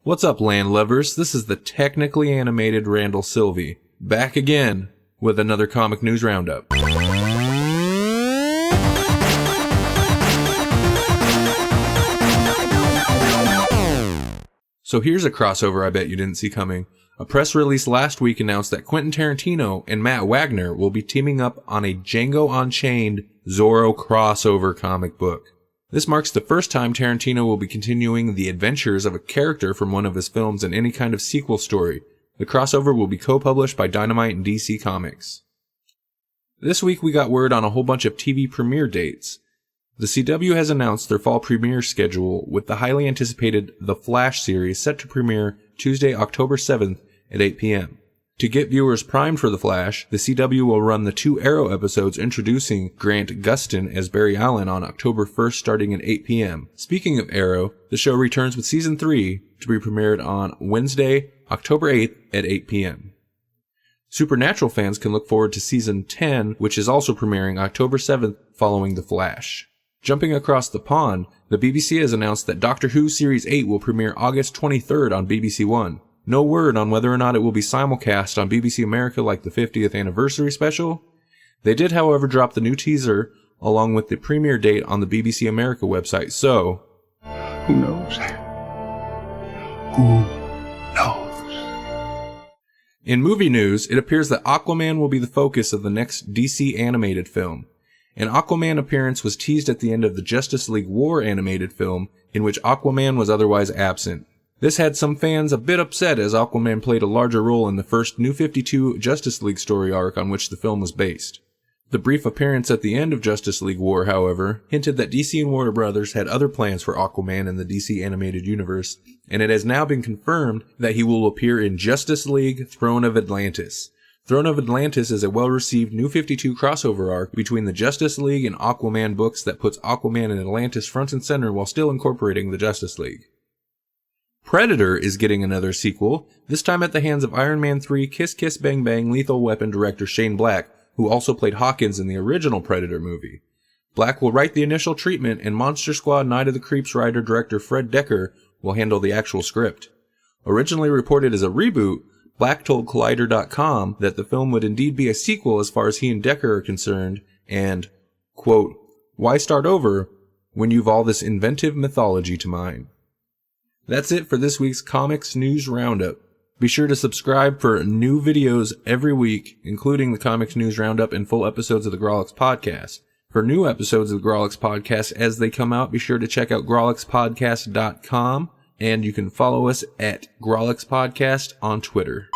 What's up, land lovers? This is the technically animated Randall Sylvie, back again with another comic news roundup. So here's a crossover I bet you didn't see coming. A press release last week announced that Quentin Tarantino and Matt Wagner will be teaming up on a Django Unchained Zorro crossover comic book. This marks the first time Tarantino will be continuing the adventures of a character from one of his films in any kind of sequel story. The crossover will be co-published by Dynamite and DC Comics. This week we got word on a whole bunch of TV premiere dates. The CW has announced their fall premiere schedule with the highly anticipated The Flash series set to premiere Tuesday, October 7th at 8 p.m. To get viewers primed for The Flash, the CW will run the 2 Arrow episodes introducing Grant Gustin as Barry Allen on October 1st starting at 8 p.m. Speaking of Arrow, the show returns with Season 3 to be premiered on Wednesday, October 8th at 8 p.m. Supernatural fans can look forward to Season 10, which is also premiering October 7th following The Flash. Jumping across the pond, the BBC has announced that Doctor Who Series 8 will premiere August 23rd on BBC One. No word on whether or not it will be simulcast on BBC America like the 50th anniversary special. They did, however, drop the new teaser along with the premiere date on the BBC America website, so... Who knows? Who knows? In movie news, it appears that Aquaman will be the focus of the next DC animated film. An Aquaman appearance was teased at the end of the Justice League War animated film, in which Aquaman was otherwise absent. This had some fans a bit upset as Aquaman played a larger role in the first New 52 Justice League story arc on which the film was based. The brief appearance at the end of Justice League War, however, hinted that DC and Warner Brothers had other plans for Aquaman in the DC animated universe, and it has now been confirmed that he will appear in Justice League Throne of Atlantis. Throne of Atlantis is a well-received New 52 crossover arc between the Justice League and Aquaman books that puts Aquaman and Atlantis front and center while still incorporating the Justice League. Predator is getting another sequel, this time at the hands of Iron Man 3 Kiss Kiss Bang Bang Lethal Weapon director Shane Black, who also played Hawkins in the original Predator movie. Black will write the initial treatment, and Monster Squad Night of the Creeps writer-director Fred Decker will handle the actual script. Originally reported as a reboot, Black told Collider.com that the film would indeed be a sequel as far as he and Decker are concerned, and, quote, "Why start over when you've all this inventive mythology to mine?" That's it for this week's Comics News Roundup. Be sure to subscribe for new videos every week, including the Comics News Roundup and full episodes of the Grawlix Podcast. For new episodes of the Grawlix Podcast as they come out, be sure to check out grawlixpodcast.com, and you can follow us at Grawlix Podcast on Twitter.